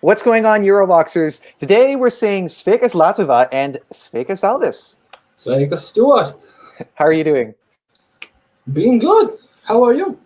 What's going on, Eurovoxxers? Today we're saying Sveikas Lietuva and Sveikas Alvis. Sveikas Stuart. How are you doing? Being good. How are you?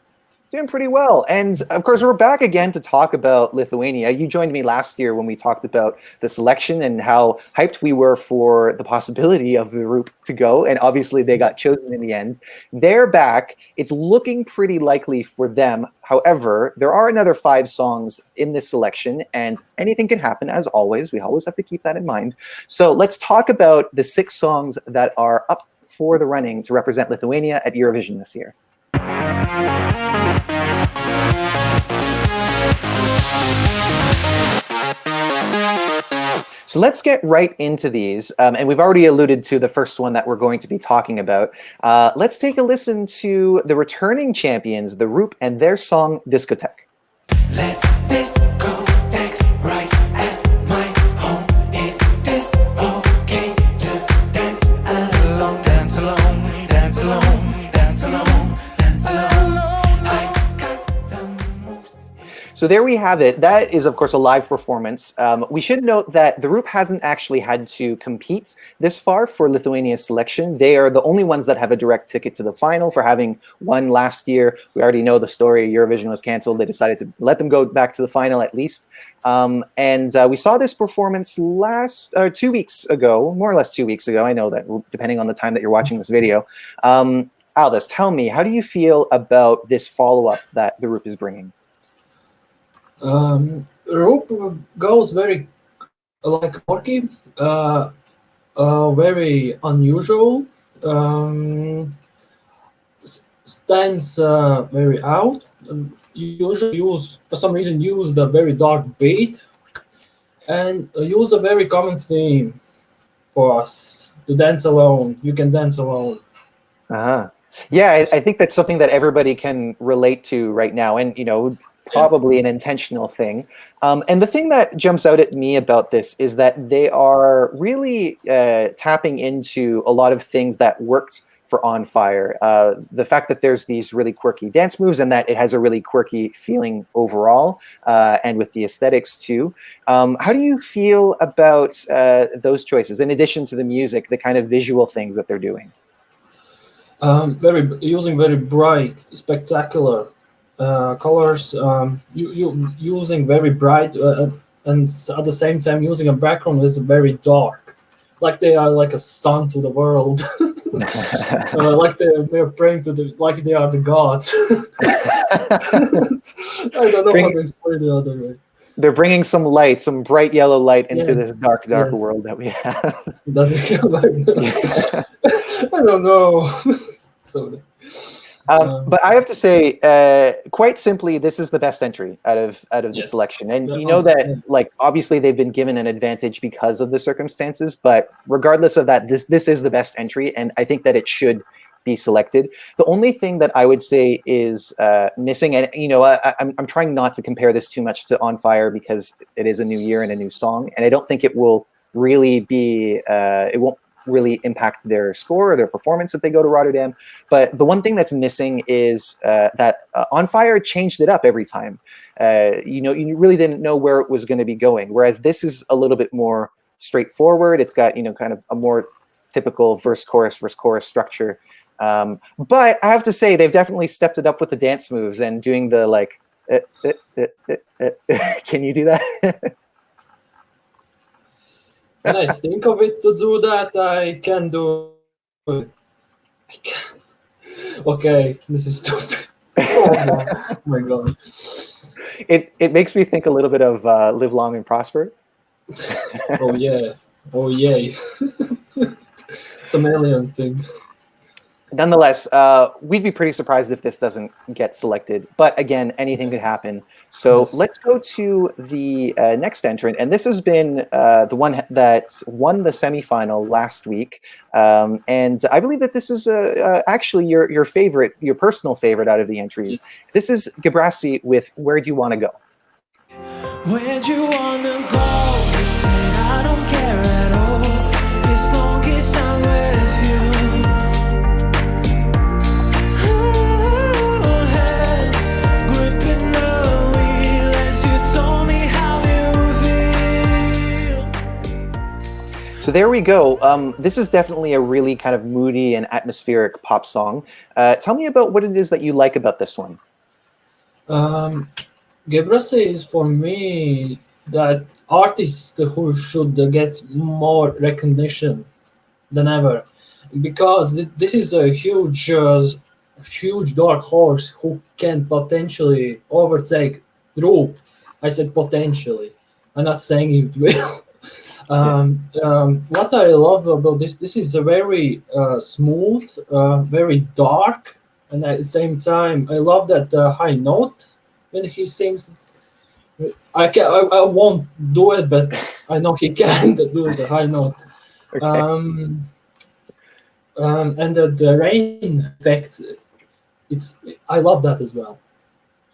Doing pretty well. And of course, we're back again to talk about Lithuania. You joined me last year when we talked about the selection and how hyped we were for the possibility of the Roop to go. And obviously they got chosen in the end. They're back. It's looking pretty likely for them. However, there are another 5 songs in this selection and anything can happen as always. We always have to keep that in mind. So let's talk about the 6 songs that are up for the running to represent Lithuania at Eurovision this year. So let's get right into these. And we've already alluded to the first one that we're going to be talking about. Let's take a listen to the returning champions, the Roop, and their song, Discoteque. Let's discotheque right at my home. It is okay to dance alone, dance alone, dance alone, dance alone, dance alone. I got the moves. So there we have it. That is, of course, a live performance. We should note that the Roop hasn't actually had to compete this far for Lithuania's selection. They are the only ones that have a direct ticket to the final for having won last year. We already know the story. Eurovision was canceled. They decided to let them go back to the final at least. And we saw this performance 2 weeks ago, more or less 2 weeks ago. I know that depending on the time that you're watching this video. Alvis, tell me, how do you feel about this follow-up that the Roop is bringing? Roop goes very quirky, very unusual, stands very out. Usually for some reason use the very dark beat and use a very common theme for us to dance alone. You can dance alone. Yeah, I think that's something that everybody can relate to right now, and probably an intentional thing. And the thing that jumps out at me about this is that they are really tapping into a lot of things that worked for On Fire. The fact that there's these really quirky dance moves and that it has a really quirky feeling overall, and with the aesthetics too. How do you feel about those choices, in addition to the music, the kind of visual things that they're doing? Using very bright, spectacular colors, using very bright and at the same time using a background that's very dark, like they are like a sun to the world. Like they're praying to like they are the gods. I don't know how to explain the other way. They're bringing some light, some bright yellow light into this dark world that we have. I don't know. So. But I have to say, quite simply, this is the best entry out of the selection. And you know that, like, obviously they've been given an advantage because of the circumstances, but regardless of that, this is the best entry, and I think that it should be selected. The only thing that I would say is missing, and I'm trying not to compare this too much to On Fire because it is a new year and a new song, and I don't think it will really be, it won't really impact their score or their performance if they go to Rotterdam. But the one thing that's missing is that On Fire changed it up every time. You really didn't know where it was going to be going, whereas this is a little bit more straightforward. It's got kind of a more typical verse chorus structure. But I have to say they've definitely stepped it up with the dance moves and doing the like can you do that? When I think of it to do that, I can do it. I can't. Okay, this is stupid. Oh my god. It makes me think a little bit of Live Long and Prosper. Oh yeah. Oh yay. Some alien thing. Nonetheless, we'd be pretty surprised if this doesn't get selected. But again, anything could happen. So let's go to the next entrant. And this has been the one that won the semifinal last week. And I believe that this is actually your favorite, your personal favorite out of the entries. This is Gebrasy with Where Do You Want to Go? Where'd you wanna go? You said I don't care at all, as long as I'm with you. Hands gripping the wheel as you told me how you feel. So there we go. This is definitely a really kind of moody and atmospheric pop song. Tell me about what it is that you like about this one. Gebrasy is for me that artist who should get more recognition than ever, because this is a huge dark horse who can potentially overtake Roop. I said potentially. I'm not saying it will. What I love about this is a very smooth, very dark, and at the same time, I love that high note when he sings. I won't do it, but I know he can do the high note. Okay. And the rain effect, I love that as well.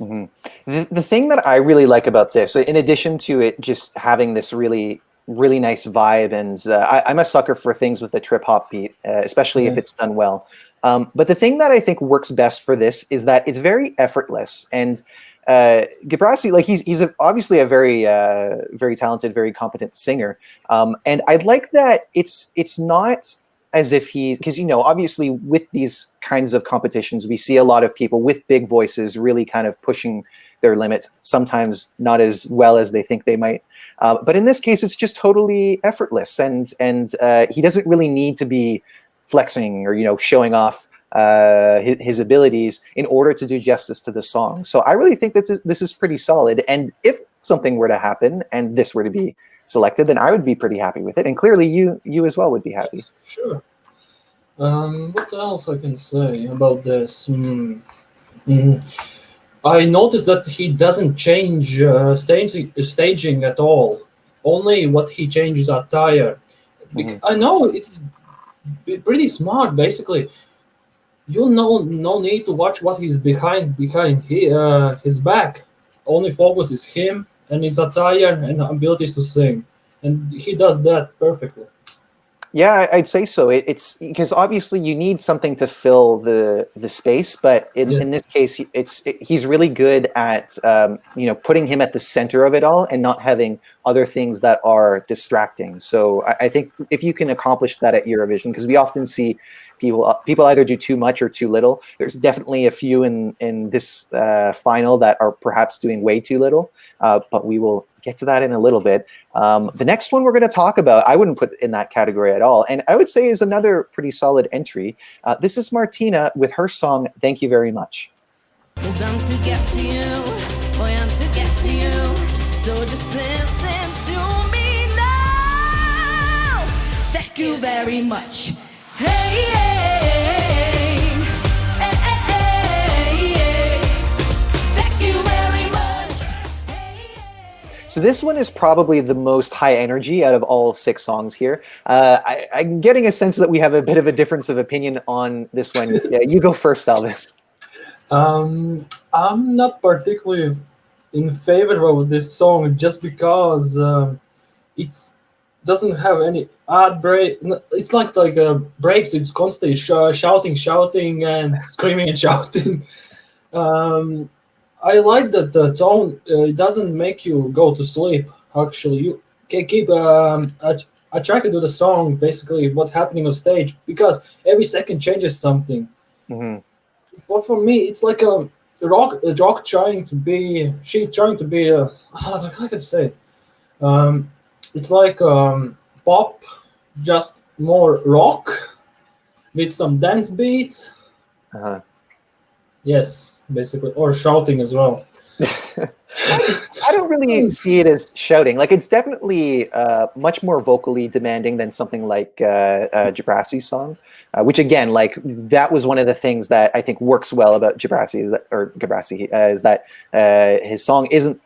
Mm-hmm. The thing that I really like about this, in addition to it just having this really nice vibe, and I'm a sucker for things with the trip hop beat, especially if it's done well. But the thing that I think works best for this is that it's very effortless, and Gebrasy, like he's obviously a very talented, very competent singer, and I like that it's not as if because obviously with these kinds of competitions we see a lot of people with big voices really kind of pushing their limits, sometimes not as well as they think they might. But in this case, it's just totally effortless, and he doesn't really need to be flexing or showing off his abilities in order to do justice to the song. So I really think this is pretty solid. And if something were to happen and this were to be selected, then I would be pretty happy with it. And clearly, you as well would be happy. Yes, sure. What else I can say about this? I noticed that he doesn't change staging at all. Only what he changes attire. I know it's pretty smart. Basically, no need to watch what he's behind his back. Only focus is him and his attire and abilities to sing, and he does that perfectly. Yeah, I'd say so. It's because obviously you need something to fill the space, but in this case, he's really good at putting him at the center of it all and not having other things that are distracting. So I think if you can accomplish that at Eurovision, because we often see people either do too much or too little. There's definitely a few in this final that are perhaps doing way too little, but we will get to that in a little bit. The next one we're going to talk about, I wouldn't put in that category at all, and I would say is another pretty solid entry. This is Martyna with her song "Thank You Very Much." So just listen to me now. Thank you very much. Hey, hey, hey, hey, hey. Thank you very much. So this one is probably the most high energy out of all 6 songs here. I'm getting a sense that we have a bit of a difference of opinion on this one. Yeah, you go first, Alvis. I'm not particularly in favor of this song just because it doesn't have any ad break. It's like breaks. It's constantly shouting and screaming and shouting. I like that the tone. It doesn't make you go to sleep. Actually, you can keep attracted to the song. Basically, what's happening on stage, because every second changes something. Mm-hmm. But for me, it's like a rock trying to be. She's trying to be how can I say? It's like pop, just more rock with some dance beats. Uh-huh. Yes, basically, or shouting as well. I don't really see it as shouting. Like, it's definitely much more vocally demanding than something like Gebrasy's song, which again, like, that was one of the things that I think works well about Gebrasy is that his song isn't,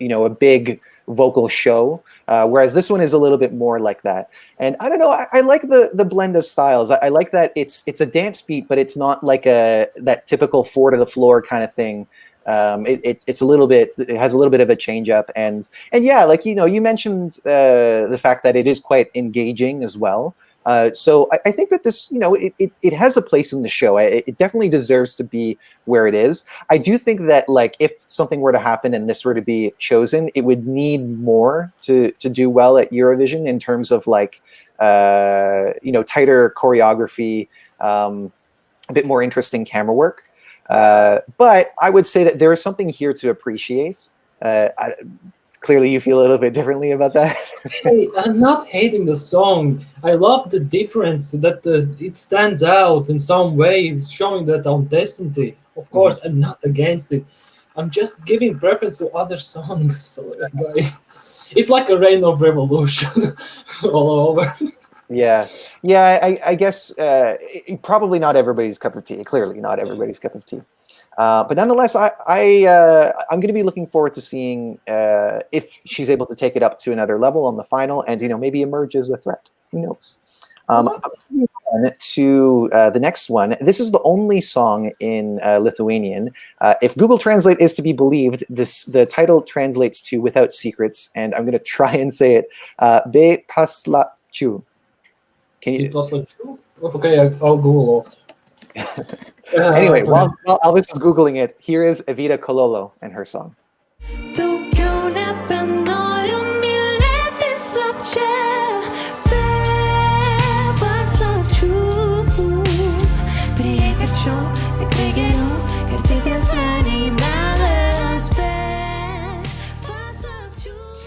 a big vocal show, whereas this one is a little bit more like that. And I don't know, I like the blend of styles. I like that it's a dance beat, but it's not like that typical 4 to the floor kind of thing. It's a little bit, it has a little bit of a change up, and yeah, like, you mentioned the fact that it is quite engaging as well. So I think that this, it has a place in the show. It definitely deserves to be where it is. I do think that, like, if something were to happen and this were to be chosen, it would need more to do well at Eurovision in terms of, like, tighter choreography, a bit more interesting camera work. But I would say that there is something here to appreciate. Clearly, you feel a little bit differently about that. Hey, I'm not hating the song. I love the difference that it stands out in some way, showing that authenticity. Of course, I'm not against it. I'm just giving preference to other songs. So, it's like a reign of revolution all over. Yeah. I guess probably not everybody's cup of tea. Clearly, not everybody's cup of tea. But nonetheless, I'm going to be looking forward to seeing if she's able to take it up to another level on the final, and maybe emerge as a threat. Who knows? To the next one. This is the only song in Lithuanian. If Google Translate is to be believed, the title translates to "Without Secrets," and I'm going to try and say it. Be paslapčių. Can you? Okay, I'll Google it. Anyway, while Alvis is Googling it, here is Evita Cololo and her song.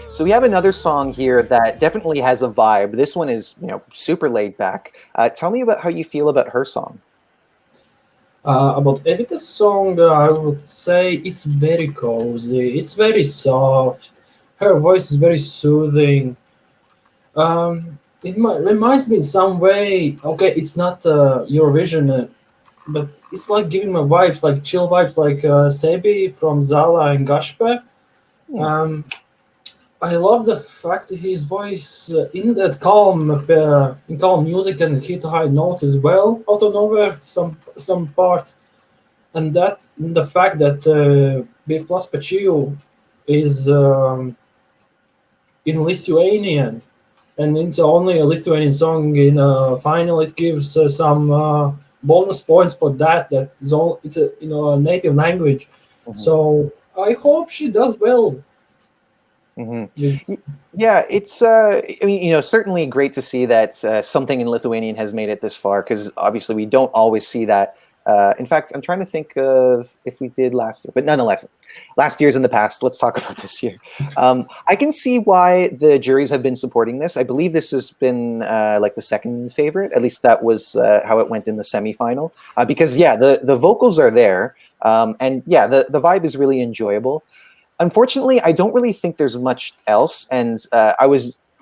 So we have another song here that definitely has a vibe. This one is, super laid back. Tell me about how you feel about her song. About Evita's song, I would say it's very cozy. It's very soft. Her voice is very soothing. It reminds me in some way. Okay, it's not Eurovision, but it's like giving me vibes, like chill vibes, like Sebi from Zala and Gashpe. I love the fact that his voice in that calm music can hit high notes as well out of nowhere some parts, and that the fact that Be paslapčių is in Lithuanian, and it's only a Lithuanian song in a final. It gives some bonus points for that. It's a native language, so I hope she does well. Yeah, it's certainly great to see that something in Lithuanian has made it this far, because obviously we don't always see that. In fact, I'm trying to think of if we did last year, but nonetheless, last year's in the past. Let's talk about this year. I can see why the juries have been supporting this. I believe this has been like the second favorite. At least that was how it went in the semifinal. Because the vocals are there, and the vibe is really enjoyable. Unfortunately, I don't really think there's much else. And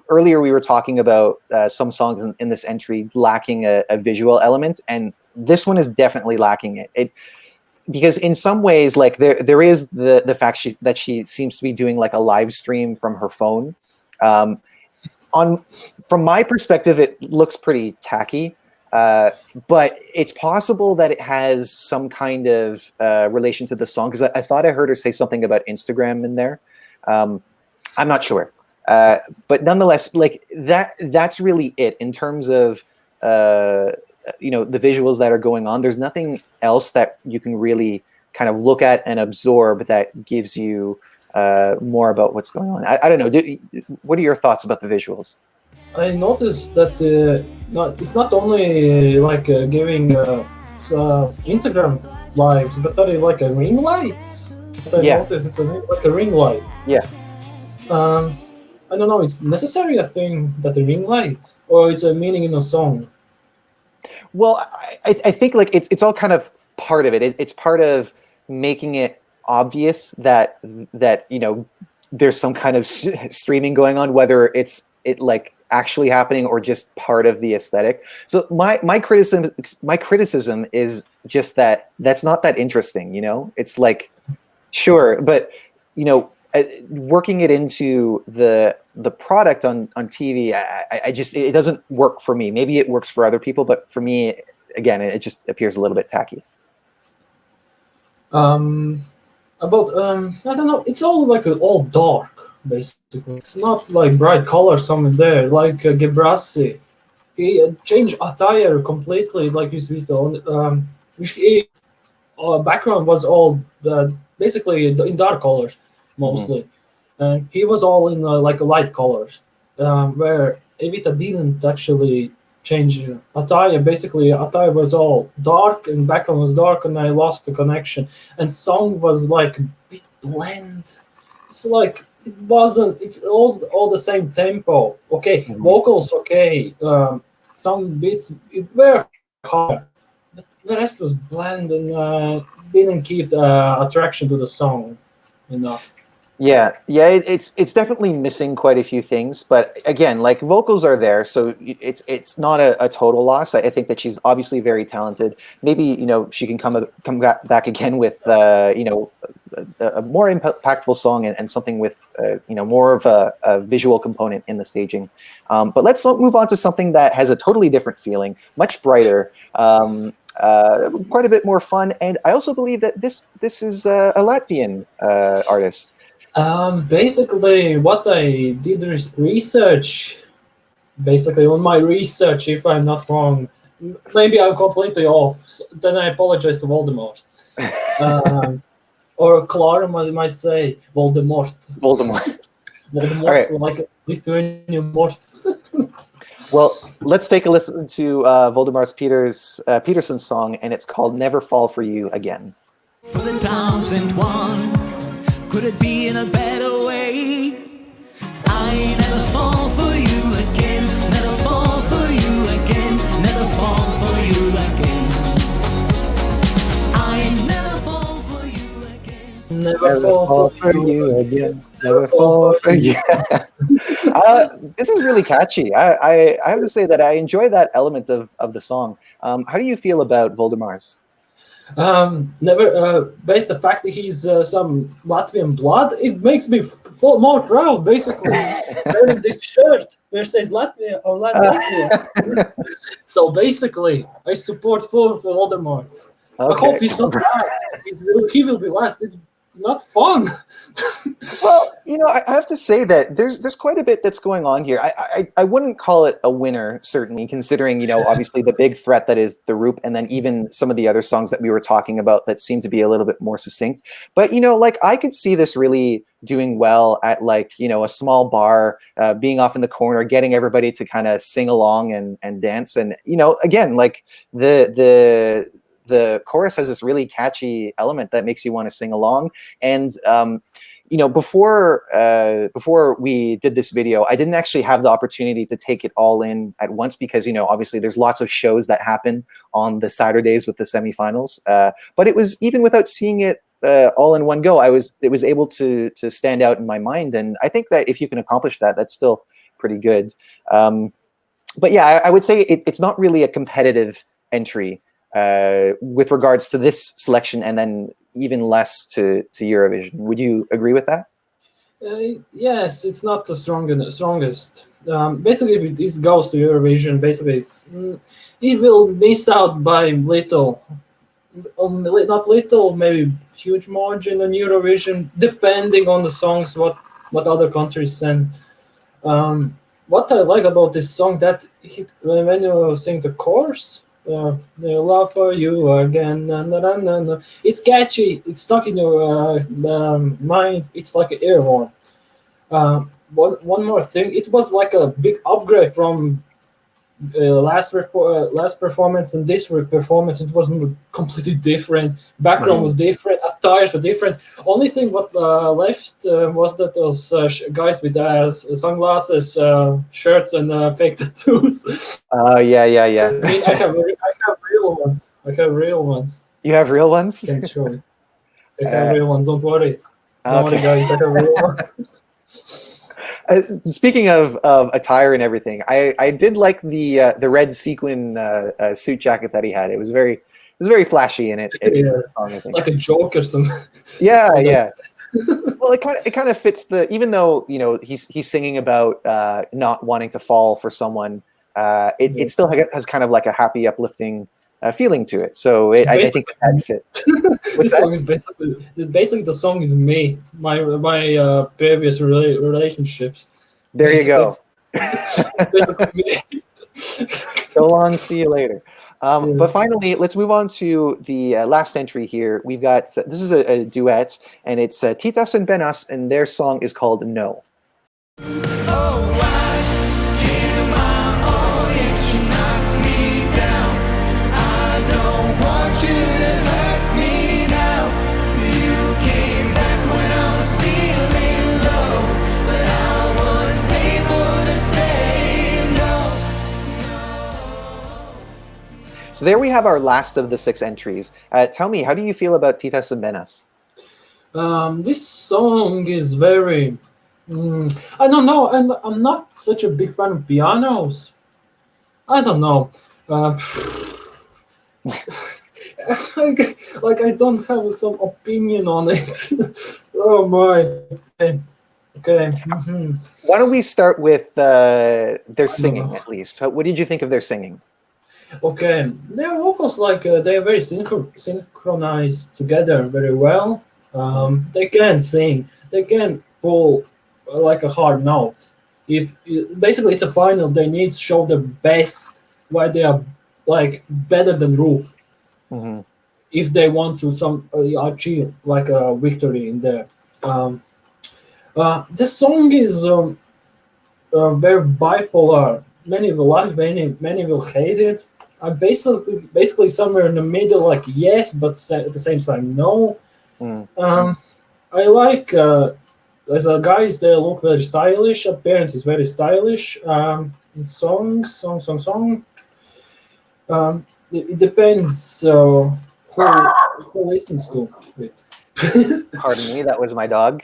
earlier we were talking about some songs in this entry lacking a visual element, and this one is definitely lacking it. Because in some ways, like there is the fact that she seems to be doing like a live stream from her phone. From my perspective, it looks pretty tacky. But it's possible that it has some kind of relation to the song, because I thought I heard her say something about Instagram in there. I'm not sure. But nonetheless, like that's really it in terms of the visuals that are going on. There's nothing else that you can really kind of look at and absorb that gives you more about what's going on. I don't know. What are your thoughts about the visuals? I noticed that it's not only like giving Instagram lives, but like a ring light. I noticed it's like a ring light. Yeah. I don't know. It's necessary a thing that a ring light, or it's a meaning in a song. Well, I think like it's all kind of part of it. It's part of making it obvious that there's some kind of streaming going on, whether it like actually happening or just part of the aesthetic. So my criticism is just that's not that interesting. It's like, sure, but working it into the product on TV, I just, it doesn't work for me. Maybe it works for other people, but for me, again, it just appears a little bit tacky. I don't know. It's all like all dark. Basically, it's not like bright colors somewhere there. Like Gebrasy, he changed attire completely. Like his background was all basically in dark colors mostly, and he was all in like light colors. Where Evita didn't actually change attire. Basically, attire was all dark and background was dark, and I lost the connection. And song was like a bit bland. It's like it wasn't. It's all the same tempo. Okay, vocals okay. Some beats were hard, but the rest was bland and didn't keep attraction to the song enough. Yeah, it's definitely missing quite a few things, but again, like vocals are there, so it's not a total loss. I think that she's obviously very talented. Maybe she can come back again with a more impactful song and something with more of a visual component in the staging. But let's move on to something that has a totally different feeling, much brighter. Quite a bit more fun, and I also believe that this is a Latvian artist. Basically, what I did research, basically on my research, if I'm not wrong, maybe I'm completely off. So then I apologize to Voldemars, or Clara might say Voldemort. Voldemort, right. Like Lithuanian Mort. Well, let's take a listen to Voldemar's Petersons song, and it's called "Never Fall for You Again." For the 1001. Could it be in a better way? I never fall for you again. Never fall for you again. Never fall for you again. I never fall for you again. Never fall for you again. Never fall for you. This is really catchy. I have to say that I enjoy that element of the song. How do you feel about Voldemars? Based the fact that he's some Latvian blood, it makes me more proud. Basically, wearing this shirt where it says Latvia or Latvia. So basically, I support for Voldemars. Okay. I hope he's not last. He will be last. It's not fun. Well, I have to say that there's quite a bit that's going on here. I wouldn't call it a winner, certainly, considering, obviously the big threat that is the Roop, and then even some of the other songs that we were talking about that seem to be a little bit more succinct. But, I could see this really doing well at a small bar, being off in the corner, getting everybody to kind of sing along and dance. And, again, the chorus has this really catchy element that makes you want to sing along. And, before we did this video, I didn't actually have the opportunity to take it all in at once because, obviously there's lots of shows that happen on the Saturdays with the semifinals. But it was, even without seeing it all in one go, it was able to stand out in my mind. And I think that if you can accomplish that, that's still pretty good. But yeah, I would say it's not really a competitive entry with regards to this selection, and then even less to Eurovision. Would you agree with that? Yes, it's not the strongest. Basically, if this goes to Eurovision, basically it will miss out by little, not little, maybe huge margin on Eurovision, depending on the songs what other countries send. What I like about this song, that when you sing the chorus, love for you again, na, na, na, na, na. It's catchy, it's stuck in your mind, it's like an ear horn. One more thing, it was like a big upgrade from last performance and this performance. It was completely different, background was different, attires were different. Only thing what left was that those guys with sunglasses, shirts and fake tattoos. Yeah. I mean, I have real ones. You have real ones? I can show you. I have real ones, don't worry. Don't worry, guys, I have real ones. Speaking of attire and everything, I did like the red sequin suit jacket that he had. It was very flashy in it. Song, I think. Like a joke or something. Yeah. Well, it kind of fits even though he's singing about not wanting to fall for someone. It still has kind of like a happy, uplifting feeling to it. So I think that fit. This song is basically the song is me, my previous relationships. There you go. Me. So long, see you later. But finally, let's move on to the last entry here. We've got, this is a duet, and it's Titas Benas, and their song is called No. Oh, I So there we have our last of the 6 entries. Tell me, how do you feel about Titas Benas? This song is very... I don't know, and I'm not such a big fan of pianos. I don't know. Like I don't have some opinion on it. Oh my. Okay. Why don't we start with their singing at least? What did you think of their singing? Okay, their vocals they are very synchronized together very well. They can sing. They can pull like a hard note. Basically it's a final, they need to show the best why they are like better than Roop. If they want to achieve like a victory in there. The song is very bipolar. Many will like, many will hate it. I'm basically somewhere in the middle, like yes, but at the same time no. I like as a guys, they look very stylish. Appearance is very stylish. In song. It depends who listens to it. Pardon me, that was my dog.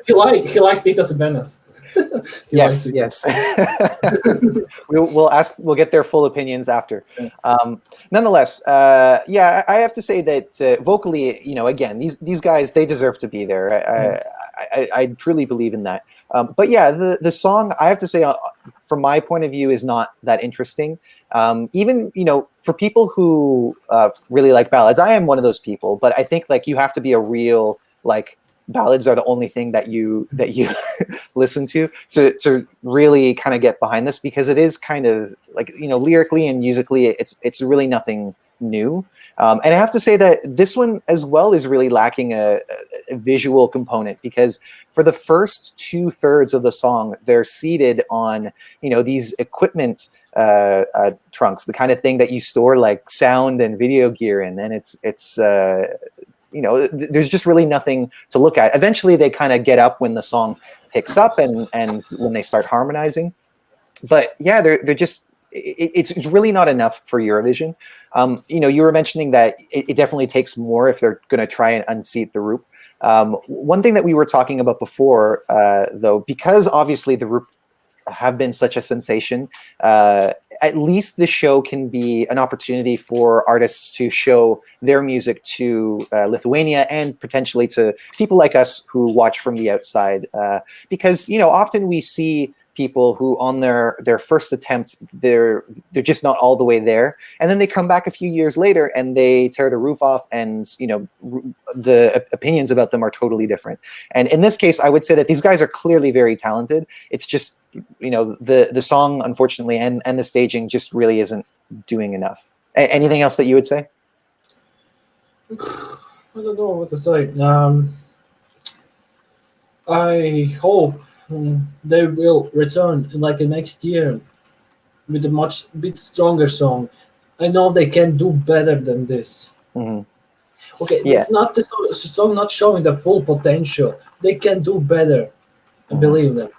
He likes Titas Benas. Yes. We'll get their full opinions after. Nonetheless, I have to say that vocally, again, these guys, they deserve to be there. I truly believe in that. But yeah, the song, I have to say, from my point of view, is not that interesting. Even for people who really like ballads, I am one of those people. But I think like you have to be a real ballads are the only thing that you listen to really kind of get behind this, because it is kind of lyrically and musically it's really nothing new. And I have to say that this one as well is really lacking a visual component, because for the first 2/3 of the song, they're seated on, these equipment trunks, the kind of thing that you store like sound and video gear in. And it's there's just really nothing to look at. Eventually they kind of get up when the song picks up and when they start harmonizing. But yeah, they're just, it's really not enough for Eurovision. You were mentioning that it definitely takes more if they're going to try and unseat the Roop. One thing that we were talking about before, though, because obviously the Roop have been such a sensation, at least the show can be an opportunity for artists to show their music to Lithuania and potentially to people like us who watch from the outside. Because, often we see people who on their first attempt, they're just not all the way there. And then they come back a few years later and they tear the roof off, and, the opinions about them are totally different. And in this case, I would say that these guys are clearly very talented. It's just, the song, unfortunately, and the staging just really isn't doing enough. Anything else that you would say? I don't know what to say. I hope they will return next year with a bit stronger song. I know they can do better than this. Okay, yeah. It's not the song not showing the full potential. They can do better. I believe them.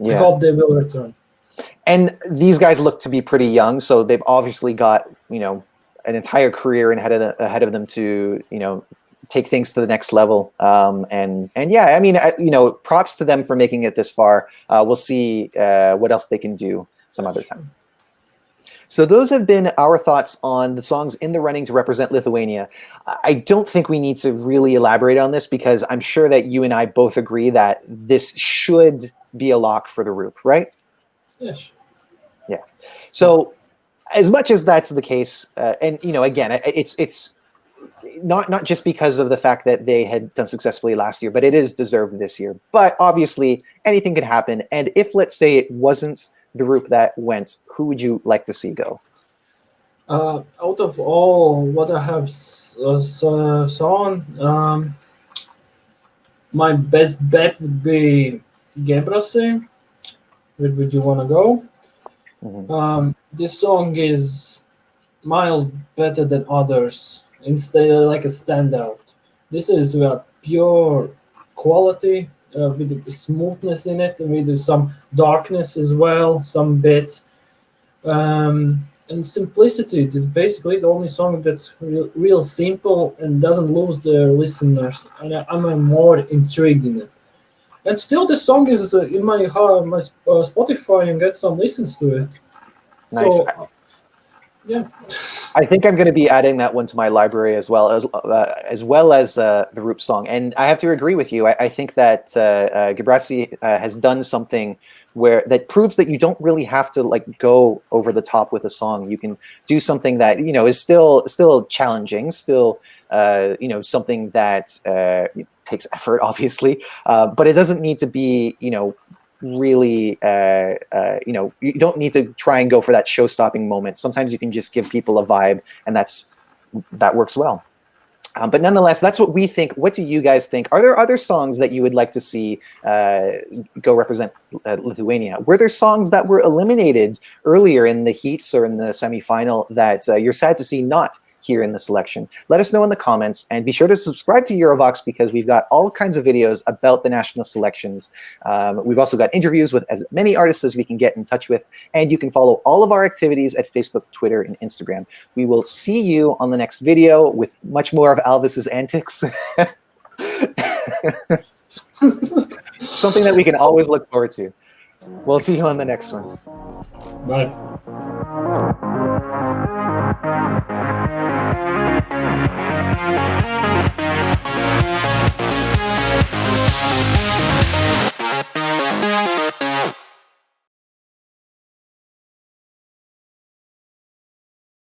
Yeah. I hope they will return. And these guys look to be pretty young, so they've obviously got an entire career ahead of them to take things to the next level. And yeah, I mean, props to them for making it this far. We'll see what else they can do some other time. So those have been our thoughts on the songs in the running to represent Lithuania. I don't think we need to really elaborate on this, because I'm sure that you and I both agree that this should be a lock for the Roop, right? Yes. Yeah. So as much as that's the case, and again, it's not just because of the fact that they had done successfully last year, but it is deserved this year. But obviously anything could happen. And if, let's say, it wasn't the Roop that went, who would you like to see go? Out of all what I have saw, my best bet would be Gebrasy. Where would you want to go? This song is miles better than others. Instead, like a standout. This is pure quality with the smoothness in it, and with some darkness as well, some bits. And and simplicity. It is basically the only song that's real simple and doesn't lose the listeners. And I'm more intrigued in it. And still, the song is in my Spotify and get some listens to it. Nice. So, yeah. I think I'm going to be adding that one to my library as well as the Roop song. And I have to agree with you. I think that Gebrasy has done something that proves that you don't really have to like go over the top with a song. You can do something that is still challenging, still something that takes effort, obviously, but it doesn't need to be really you don't need to try and go for that show-stopping moment. Sometimes you can just give people a vibe, and that works well. But nonetheless, that's what we think. What do you guys think? Are there other songs that you would like to see go represent Lithuania? Were there songs that were eliminated earlier in the heats or in the semifinal that you're sad to see not here in the selection? Let us know in the comments, and be sure to subscribe to Eurovoxx because we've got all kinds of videos about the national selections. We've also got interviews with as many artists as we can get in touch with, and you can follow all of our activities at Facebook, Twitter, and Instagram. We will see you on the next video with much more of Alvis's antics. Something that we can always look forward to. We'll see you on the next one. Bye. Thank you.